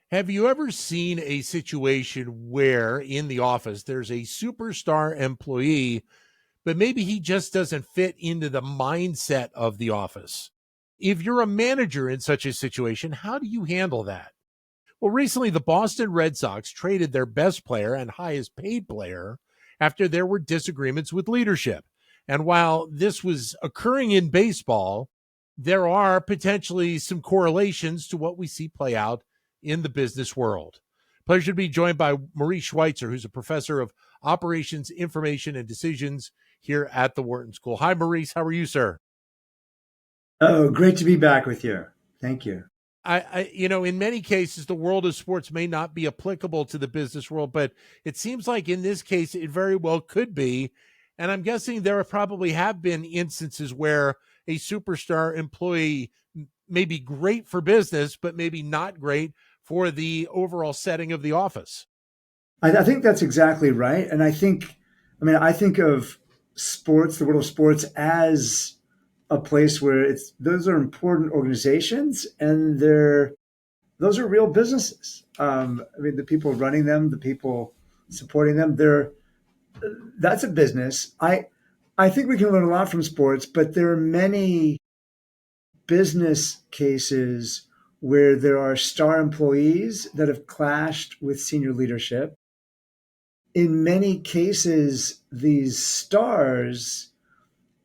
Have you ever seen a situation where in the office there's a superstar employee, but maybe he just doesn't fit into the mindset of the office? If you're a manager in such a situation, how do you handle that? Well, recently the Boston Red Sox traded their best player and highest paid player after there were disagreements with leadership. And while this was occurring in baseball, there are potentially some correlations to what we see play out in the business world. Pleasure to be joined by Maurice Schweitzer, who's a professor of operations, information, and decisions here at the Wharton School. Hi, Maurice. How are you, sir? Oh, great to be back with you. Thank you. In many cases, the world of sports may not be applicable to the business world, but it seems like in this case, it very well could be. And I'm guessing there probably have been instances where a superstar employee may be great for business, but maybe not great for the overall setting of the office. I think that's exactly right. And I think of sports, the world of sports, as a place where those are important organizations, and those are real businesses. The people running them, the people supporting them, that's a business. I think we can learn a lot from sports, but there are many business cases where there are star employees that have clashed with senior leadership. In many cases, these stars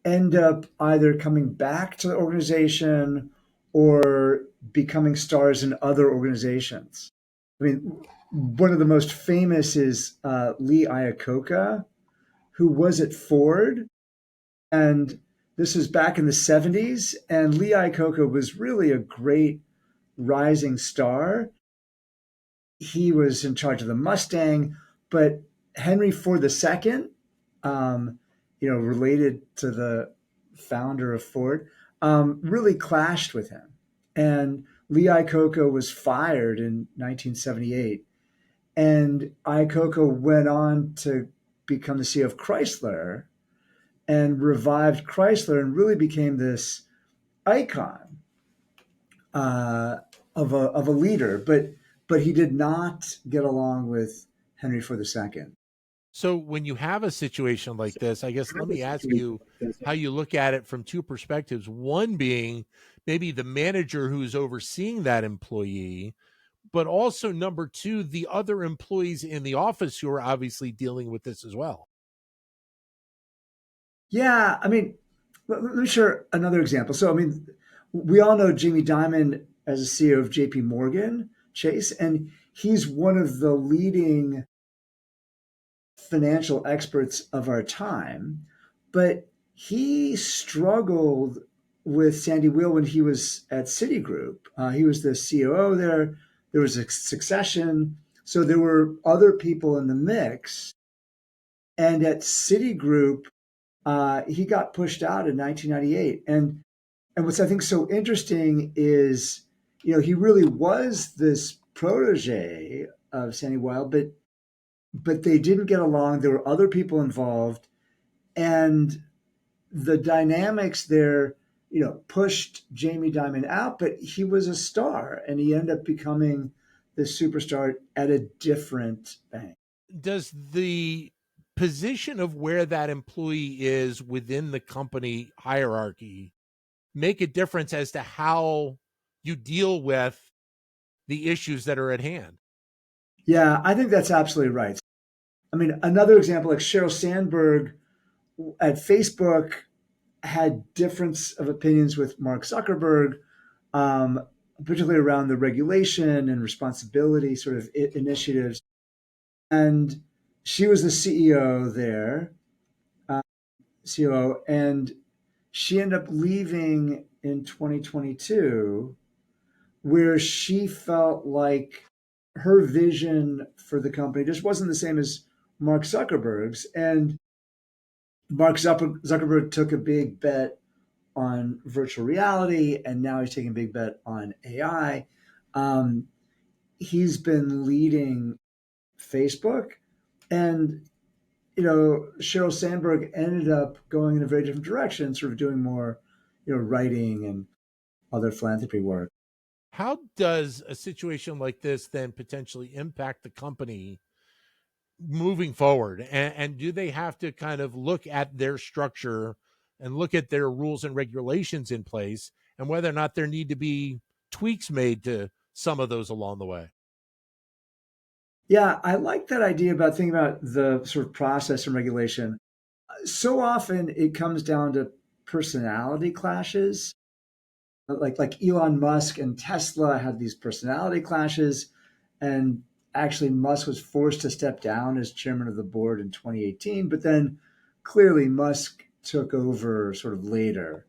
end up either coming back to the organization or becoming stars in other organizations. I mean, one of the most famous is Lee Iacocca, who was at Ford. And this was back in the 70s. And Lee Iacocca was really a great rising star. He was in charge of the Mustang, but Henry Ford II, related to the founder of Ford, really clashed with him. And Lee Iacocca was fired in 1978. And Iacocca went on to become the CEO of Chrysler and revived Chrysler and really became this icon of a leader. But he did not get along with Henry Ford II. So when you have a situation like this, I guess let me ask you how you look at it from two perspectives. One being maybe the manager who's overseeing that employee, but also number two, the other employees in the office who are obviously dealing with this as well. Yeah, let me share another example. We all know Jamie Dimon as a CEO of JP Morgan Chase, and he's one of the leading financial experts of our time. But he struggled with Sandy Weil when he was at Citigroup. He was the COO there. There was a succession. So there were other people in the mix. And at Citigroup, he got pushed out in 1998. And what's I think so interesting is, he really was this protege of Sandy Weil, but they didn't get along. There were other people involved, and the dynamics there, pushed Jamie Dimon out. But he was a star, and he ended up becoming the superstar at a different bank. Does the position of where that employee is within the company hierarchy make a difference as to how you deal with the issues that are at hand? Yeah, I think that's absolutely right. Another example, like Sheryl Sandberg at Facebook had difference of opinions with Mark Zuckerberg, um, particularly around the regulation and responsibility sort of initiatives. And she was the CEO there, uh, COO, and she ended up leaving in 2022, where she felt like her vision for the company just wasn't the same as Mark Zuckerberg's. And Zuckerberg took a big bet on virtual reality, and now he's taking a big bet on AI. Um, he's been leading Facebook, and Sheryl Sandberg ended up going in a very different direction, sort of doing more, writing and other philanthropy work. How does a situation like this then potentially impact the company moving forward? And do they have to kind of look at their structure and look at their rules and regulations in place and whether or not there need to be tweaks made to some of those along the way? Yeah, I like that idea about thinking about the sort of process and regulation. So often it comes down to personality clashes. Like Elon Musk and Tesla had these personality clashes, and actually Musk was forced to step down as chairman of the board in 2018. But then clearly Musk took over sort of later.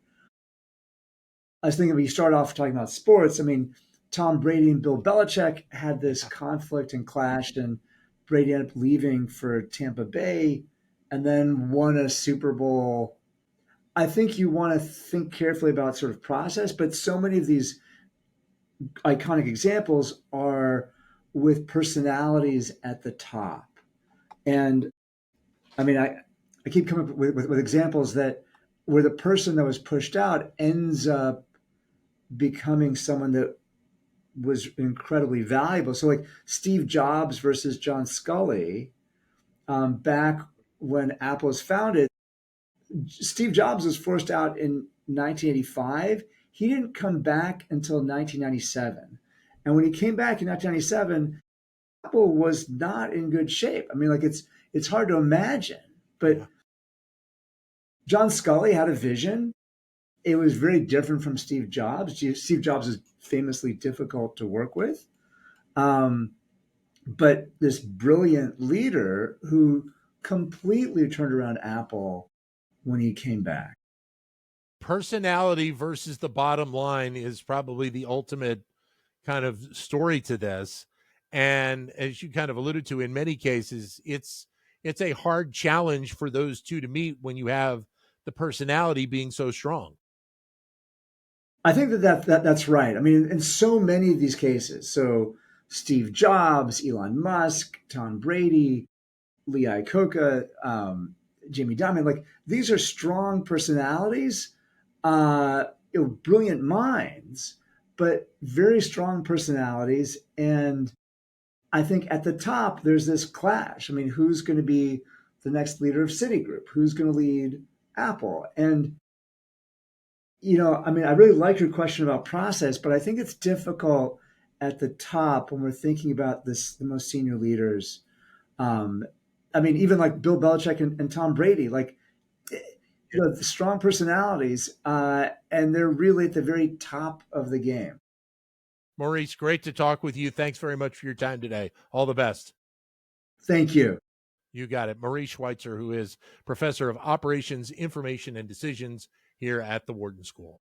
I was thinking, when you start off talking about sports, I mean, Tom Brady and Bill Belichick had this conflict and clashed, and Brady ended up leaving for Tampa Bay and then won a Super Bowl. I think you want to think carefully about sort of process, but so many of these iconic examples are with personalities at the top. And I mean, I keep coming up with examples that where the person that was pushed out ends up becoming someone that was incredibly valuable. So, like Steve Jobs versus John Scully, back when Apple was founded, Steve Jobs was forced out in 1985. He didn't come back until 1997. And when he came back in 1997, Apple was not in good shape. I mean, like it's hard to imagine, but Yeah. John Scully had a vision. It was very different from Steve Jobs. Steve Jobs is famously difficult to work with. Um, but this brilliant leader who completely turned around Apple when he came back. Personality versus the bottom line is probably the ultimate kind of story to this. And as you kind of alluded to, in many cases, it's a hard challenge for those two to meet when you have the personality being so strong. I think that's right. I mean, in so many of these cases, so Steve Jobs, Elon Musk, Tom Brady, Lee Iacocca, Jamie Dimon, like these are strong personalities, brilliant minds, but very strong personalities. And I think at the top, there's this clash. I mean, who's going to be the next leader of Citigroup? Who's going to lead Apple? And I mean, I really like your question about process, but I think it's difficult at the top when we're thinking about the most senior leaders. Um, I mean, even like Bill Belichick and Tom Brady, like, the strong personalities, and they're really at the very top of the game. Maurice, great to talk with you. Thanks very much for your time today. All the best. Thank you. You got it. Maurice Schweitzer, who is professor of operations, information, and decisions here at the Wharton School.